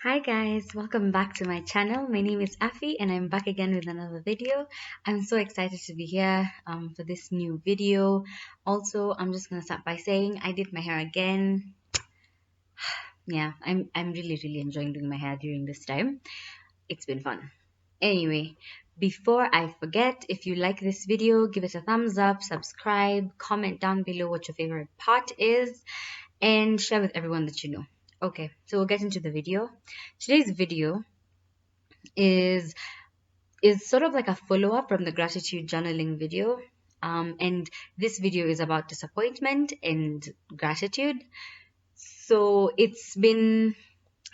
Hi guys, welcome back to my channel. My name is Afi and I'm back again with another video. I'm so excited to be here for this new video. Also, I'm just gonna start by saying I did my hair again. Yeah, I'm really enjoying doing my hair during this time. It's been fun. Anyway, before I forget, if you like this video, give it a thumbs up, subscribe, comment down below what your favorite part is, and share with everyone that you know. Okay, so we'll get into the video. Today's video is is sort of like a follow-up from the gratitude journaling video. And this video is about disappointment and gratitude. So it's been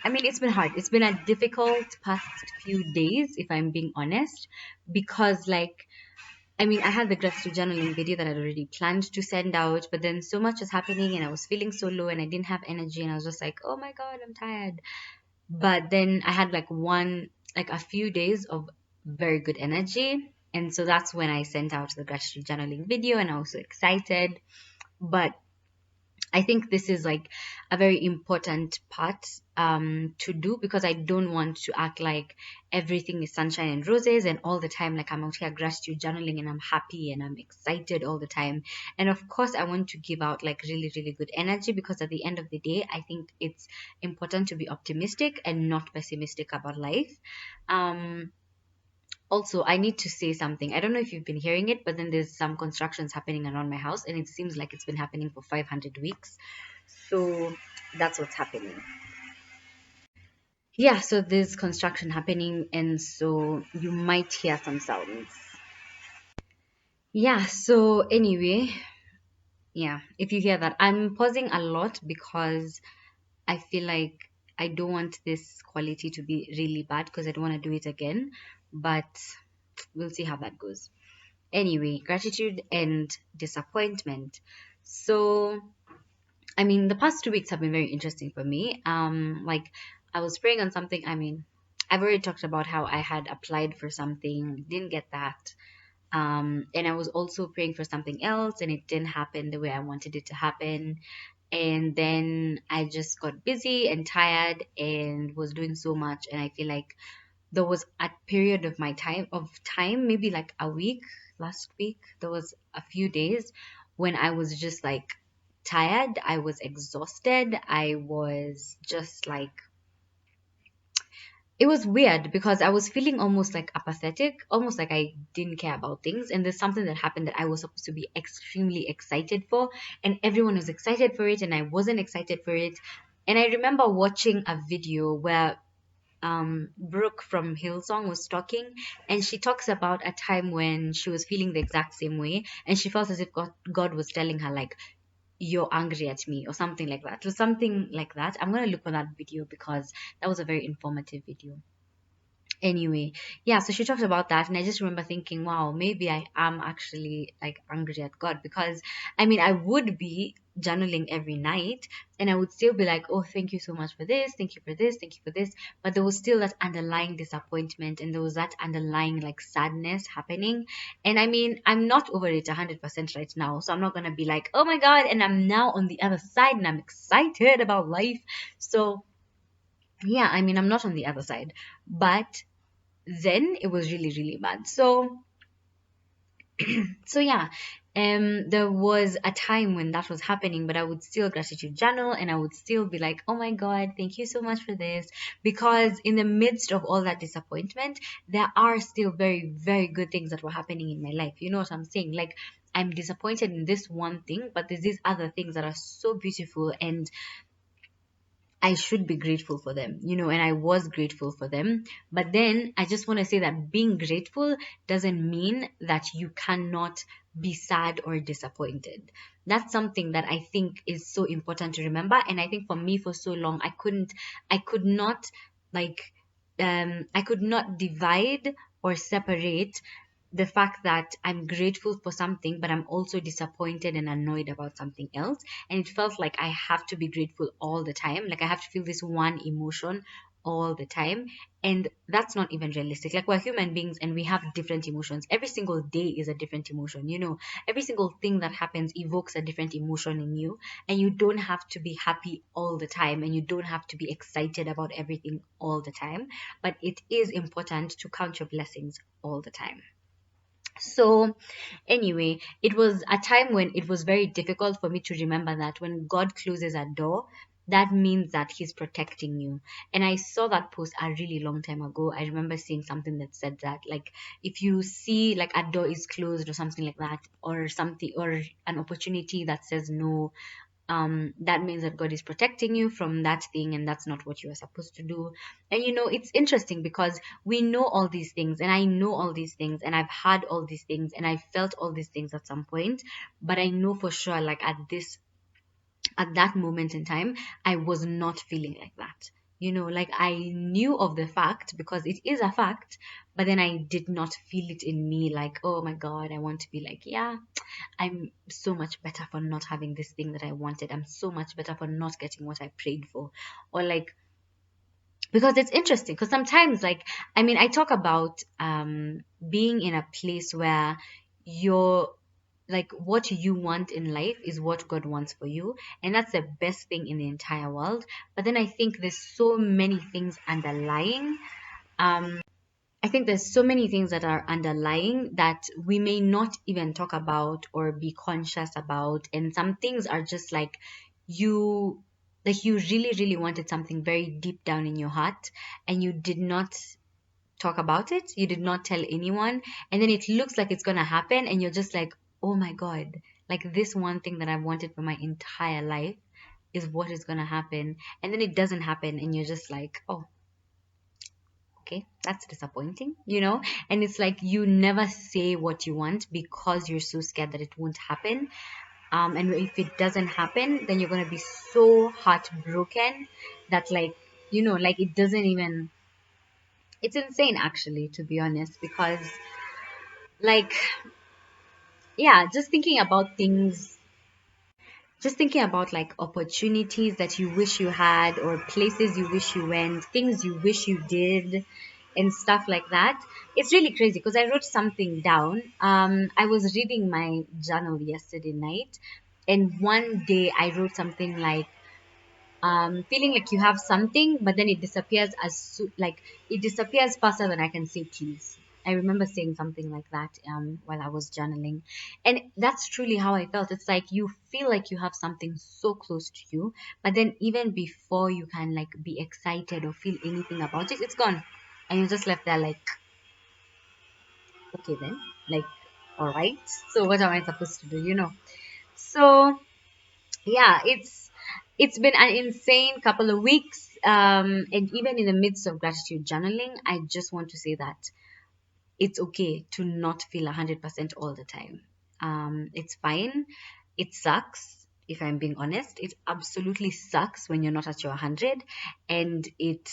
hard. It's been a difficult past few days, if I'm being honest, because I had the gratitude journaling video that I'd already planned to send out, but then so much was happening and I was feeling so low and I didn't have energy and I was just like, oh my God, I'm tired. But then I had a few days of very good energy. And so that's when I sent out the gratitude journaling video and I was so excited. But I think this is like a very important part to do because I don't want to act like everything is sunshine and roses and all the time like I'm out here gratitude journaling and I'm happy and I'm excited all the time. And of course, I want to give out like really good energy because at the end of the day, I think it's important to be optimistic and not pessimistic about life. Um, Also, I need to say something. I don't know if you've been hearing it, but then there's some constructions happening around my house, and it seems like it's been happening for 500 weeks. So that's what's happening. Yeah, so there's construction happening, and so you might hear some sounds. Yeah, so anyway, yeah, if you hear that, I'm pausing a lot because I feel like I don't want this quality to be really bad because I don't want to do it again, but we'll see how that goes. Anyway, gratitude and disappointment. So, the past 2 weeks have been very interesting for me. I was praying on something. I've already talked about how I had applied for something, didn't get that. And I was also praying for something else, and it didn't happen the way I wanted it to happen. And then I just got busy and tired and was doing so much, and I feel like there was a period of my time, maybe like a week, last week, there was a few days when I was just like tired, I was exhausted, I was just like it was weird because I was feeling almost like apathetic, almost like I didn't care about things. And there's something that happened that I was supposed to be extremely excited for, and everyone was excited for it, and I wasn't excited for it. And I remember watching a video where Brooke from Hillsong was talking, and she talks about a time when she was feeling the exact same way, and she felt as if God was telling her, like, you're angry at me, or something like that. It was something like that. I'm going to look for that video because that was a very informative video. Anyway, yeah, so she talked about that, and I just remember thinking, wow, maybe I am actually like angry at God because I would be journaling every night and I would still be like, oh, thank you so much for this, thank you for this, thank you for this. But there was still that underlying disappointment and there was that underlying like sadness happening. And I'm not over it 100% right now, so I'm not gonna be like, oh my God, and I'm now on the other side and I'm excited about life. So, yeah, I'm not on the other side, but then it was really bad. So yeah, there was a time when that was happening, but I would still gratitude journal and I would still be like, oh my God, thank you so much for this, because in the midst of all that disappointment there are still very good things that were happening in my life. You know what I'm saying? Like, I'm disappointed in this one thing, but there's these other things that are so beautiful and I should be grateful for them, and I was grateful for them. But then I just want to say that being grateful doesn't mean that you cannot be sad or disappointed. That's something that I think is so important to remember. And I think for me, for so long, I could not like, I could not divide or separate the fact that I'm grateful for something, but I'm also disappointed and annoyed about something else. And it felt like I have to be grateful all the time. Like I have to feel this one emotion all the time, and that's not even realistic. Like, we're human beings and we have different emotions. Every single day is a different emotion, you know. Every single thing that happens evokes a different emotion in you, and you don't have to be happy all the time, and you don't have to be excited about everything all the time, but it is important to count your blessings all the time. So, anyway, it was a time when it was very difficult for me to remember that when God closes a door, that means that He's protecting you. And I saw that post a really long time ago. I remember seeing something that said that, like, if you see like a door is closed or something like that, or something, or an opportunity that says no, that means that God is protecting you from that thing, and that's not what you are supposed to do. And you know, it's interesting because we know all these things, and I know all these things, and I've had all these things, and I felt all these things at some point, but I know for sure, like, at that moment in time, I was not feeling like that. You know, like, I knew of the fact because it is a fact, but then I did not feel it in me like, oh my God, I want to be like, yeah, I'm so much better for not having this thing that I wanted. I'm so much better for not getting what I prayed for. Or like, because it's interesting, because sometimes, like, I mean, I talk about being in a place where you're like, what you want in life is what God wants for you, and that's the best thing in the entire world. But then I think there's so many things underlying. I think there's so many things that are underlying that we may not even talk about or be conscious about. And some things are just you, like, you really, really wanted something very deep down in your heart, and you did not talk about it. You did not tell anyone. And then it looks like it's going to happen. And you're just like, oh my God, like, this one thing that I've wanted for my entire life is what is going to happen. And then it doesn't happen. And you're just like, oh, okay, that's disappointing, you know? And it's like you never say what you want because you're so scared that it won't happen. And if it doesn't happen, then you're going to be so heartbroken that, like, you know, like, it doesn't even, it's insane actually, to be honest, because, like, yeah, just thinking about like opportunities that you wish you had, or places you wish you went, things you wish you did, and stuff like that. It's really crazy because I wrote something down. I was reading my journal yesterday night, and one day I wrote something like, feeling like you have something, but then it disappears like, it disappears faster than I can say please. I remember saying something like that while I was journaling, and that's truly how I felt. It's like you feel like you have something so close to you, but then even before you can like be excited or feel anything about it, it's gone, and you're just left there like, okay then, like, all right, so what am I supposed to do? You know, so yeah, it's been an insane couple of weeks, and even in the midst of gratitude journaling, I just want to say that it's okay to not feel 100% all the time. It's fine. It sucks, if I'm being honest. It absolutely sucks when you're not at your 100, and it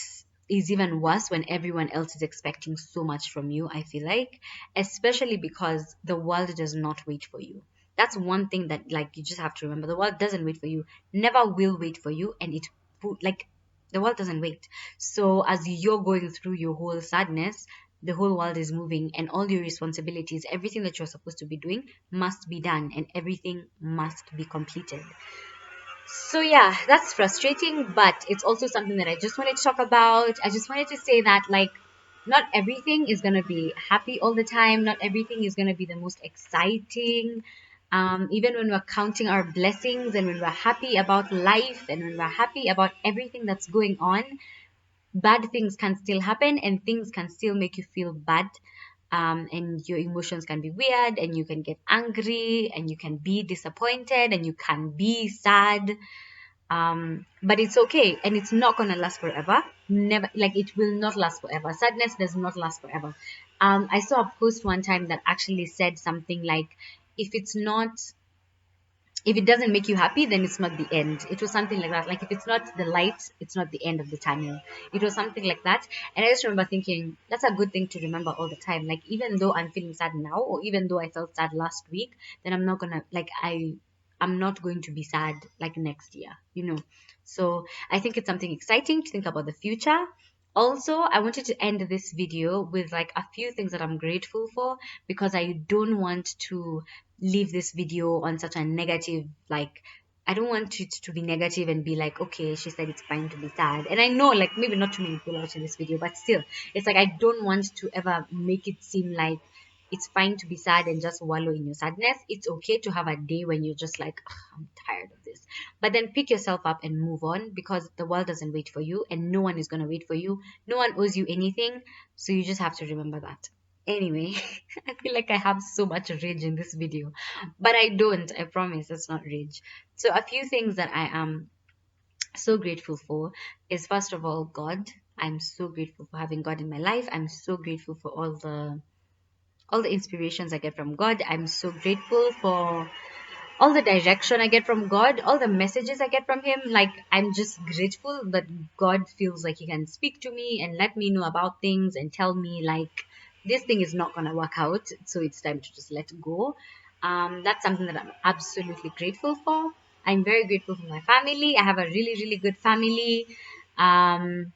is even worse when everyone else is expecting so much from you, I feel like, especially because the world does not wait for you. That's one thing that, like, you just have to remember. The world doesn't wait for you, never will wait for you, and like, the world doesn't wait. So as you're going through your whole sadness, the whole world is moving, and all your responsibilities, everything that you're supposed to be doing, must be done, and everything must be completed. So yeah, that's frustrating, but it's also something that I just wanted to talk about. I just wanted to say that, like, not everything is going to be happy all the time. Not everything is going to be the most exciting. Even when we're counting our blessings, and when we're happy about life, and when we're happy about everything that's going on, bad things can still happen, and things can still make you feel bad. And your emotions can be weird, and you can get angry, and you can be disappointed, and you can be sad. But it's okay, and it's not gonna last forever. Never, like, it will not last forever. Sadness does not last forever. I saw a post one time that actually said something like, if it's not if it doesn't make you happy, then it's not the end. It was something like that. Like, if it's not the light, it's not the end of the tunnel. It was something like that. And I just remember thinking, that's a good thing to remember all the time. Like, even though I'm feeling sad now, or even though I felt sad last week, then I'm not gonna, like, I'm not going to be sad like next year, you know. So I think it's something exciting to think about the future. Also, I wanted to end this video with like a few things that I'm grateful for, because I don't want to leave this video on such a negative, like, I don't want it to be negative and be like, okay, she said it's fine to be sad. And I know, like, maybe not too many people watching this video, but still, it's like I don't want to ever make it seem like it's fine to be sad and just wallow in your sadness. It's okay to have a day when you're just like, "Ugh, I'm tired of this." But then pick yourself up and move on, because the world doesn't wait for you and no one is going to wait for you. No one owes you anything. So you just have to remember that. Anyway, I feel like I have so much rage in this video, but I don't. I promise it's not rage. So a few things that I am so grateful for is, first of all, God. I'm so grateful for having God in my life. I'm so grateful for all the inspirations I get from God. I'm so grateful for all the direction I get from God, all the messages I get from Him. Like, I'm just grateful that God feels like He can speak to me and let me know about things and tell me, like, this thing is not going to work out. So it's time to just let go. That's something that I'm absolutely grateful for. I'm very grateful for my family. I have a really, really good family. Um,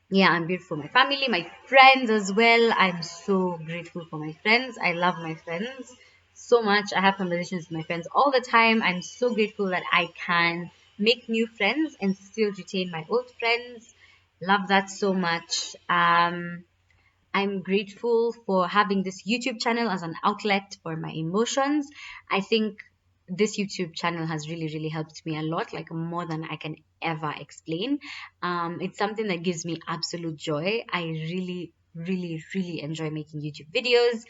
yeah, I'm grateful for my family, my friends as well. I'm so grateful for my friends. I love my friends so much. I have conversations with my friends all the time. I'm so grateful that I can make new friends and still retain my old friends. Love that so much. I'm grateful for having this YouTube channel as an outlet for my emotions. I think this YouTube channel has really, really helped me a lot, like more than I can ever explain. It's something that gives me absolute joy. I really, really, really enjoy making YouTube videos,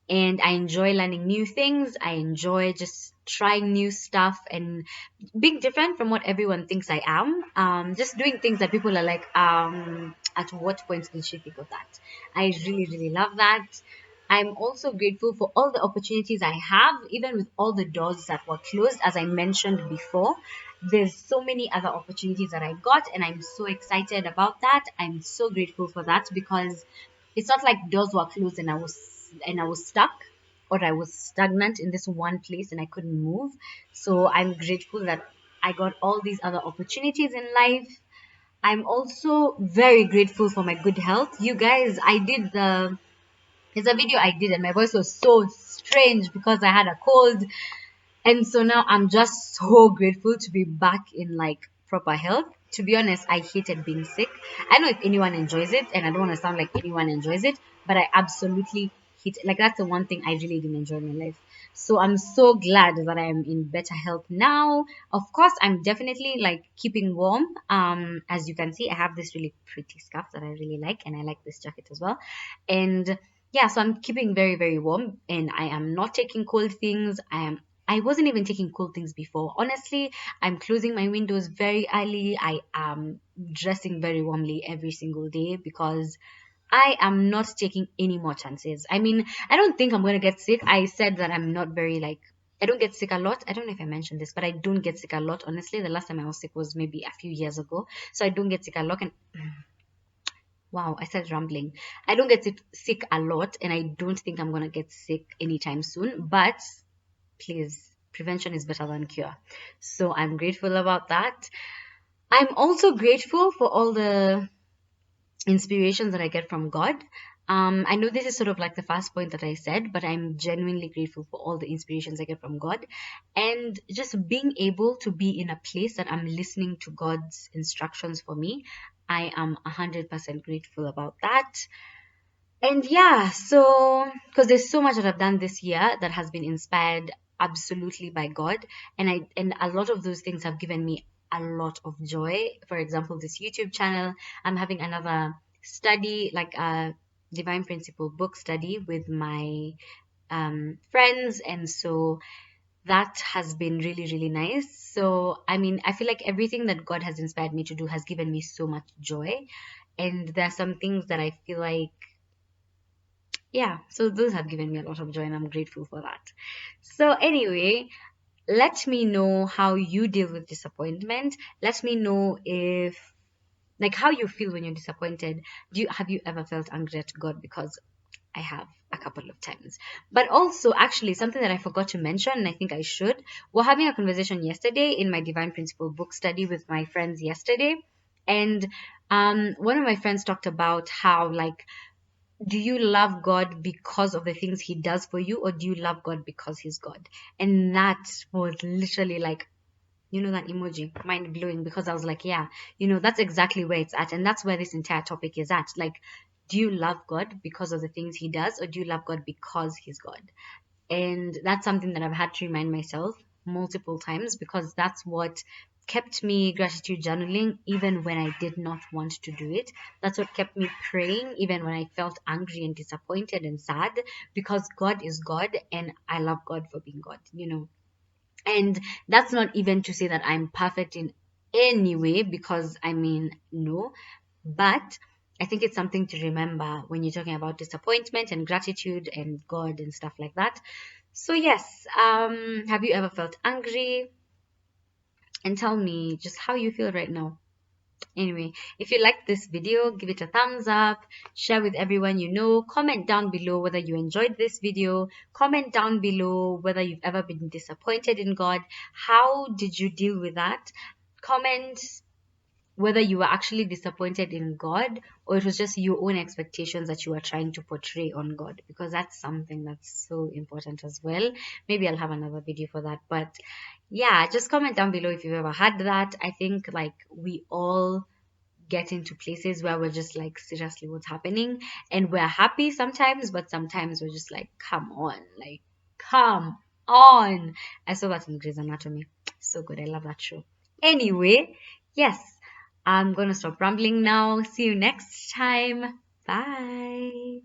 and I enjoy learning new things. I enjoy just trying new stuff and being different from what everyone thinks I am. Just doing things that people are like, at what point did she think of that? I really, really love that. I'm also grateful for all the opportunities I have, even with all the doors that were closed, as I mentioned before. There's so many other opportunities that I got, and I'm so excited about that. I'm so grateful for that, because it's not like doors were closed and I was stuck, or I was stagnant in this one place and I couldn't move. So I'm grateful that I got all these other opportunities in life. I'm also very grateful for my good health. You guys, there's a video I did and my voice was so strange because I had a cold. And so now I'm just so grateful to be back in like proper health. To be honest, I hated being sick. I don't know if anyone enjoys it, and I don't want to sound like anyone enjoys it, but I absolutely hate it. Like, that's the one thing I really didn't enjoy in my life. So I'm so glad that I am in better health now. Of course, I'm definitely like keeping warm. As you can see, I have this really pretty scarf that I really like, and I like this jacket as well. And yeah, so I'm keeping very, very warm, and I am not taking cold things. I wasn't even taking cold things before. Honestly, I'm closing my windows very early. I am dressing very warmly every single day, because I am not taking any more chances. I mean, I don't think I'm going to get sick. I said that I'm not very like, I don't get sick a lot. I don't know if I mentioned this, but I don't get sick a lot. Honestly, the last time I was sick was maybe a few years ago. So I don't get sick a lot. And wow, I started rambling. I don't get sick a lot, and I don't think I'm going to get sick anytime soon. But please, prevention is better than cure. So I'm grateful about that. I'm also grateful for all the inspirations that I get from God. I know this is sort of like the first point that I said, but I'm genuinely grateful for all the inspirations I get from God, and just being able to be in a place that I'm listening to God's instructions for me. I am 100% grateful about that. And yeah, so because there's so much that I've done this year that has been inspired absolutely by God, and a lot of those things have given me a lot of joy. For example, this YouTube channel, I'm having another study, like a Divine Principle book study with my friends, and so that has been really, really nice. So I mean, I feel like everything that God has inspired me to do has given me so much joy, and there are some things that I feel like, yeah, so those have given me a lot of joy, and I'm grateful for that. So anyway, let me know how you deal with disappointment. Let me know if, like, how you feel when you're disappointed. Have you ever felt angry at God? Because I have a couple of times. But also, actually, something that I forgot to mention, and I think I should, we're having a conversation yesterday in my Divine Principle book study with my friends yesterday, and One of my friends talked about how, like, do you love God because of the things he does for you, or do you love God because he's God? And that was literally like, that emoji, mind blowing, because I was like, yeah, that's exactly where it's at. And that's where this entire topic is at. Like, do you love God because of the things he does, or do you love God because he's God? And that's something that I've had to remind myself multiple times, because that's what kept me gratitude journaling even when I did not want to do it. That's what kept me praying even when I felt angry and disappointed and sad, because God is God and I love God for being God. And that's not even to say that I'm perfect in any way, because I mean, no. But I think it's something to remember when you're talking about disappointment and gratitude and God and stuff like that. So yes, have you ever felt angry? And tell me just how you feel right now. Anyway, if you liked this video, give it a thumbs up, share with everyone you know, comment down below whether you enjoyed this video, comment down below whether you've ever been disappointed in God, how did you deal with that? Comment whether you were actually disappointed in God, or it was just your own expectations that you were trying to portray on God, because that's something that's so important as well. Maybe I'll have another video for that, but yeah, just comment down below if you've ever had that. I think, like, we all get into places where we're just like, seriously, what's happening? And we're happy sometimes, but sometimes we're just like, come on, like, come on. I saw that in Grey's Anatomy. So good. I love that show. Anyway, yes, I'm gonna stop rambling now. See you next time. Bye.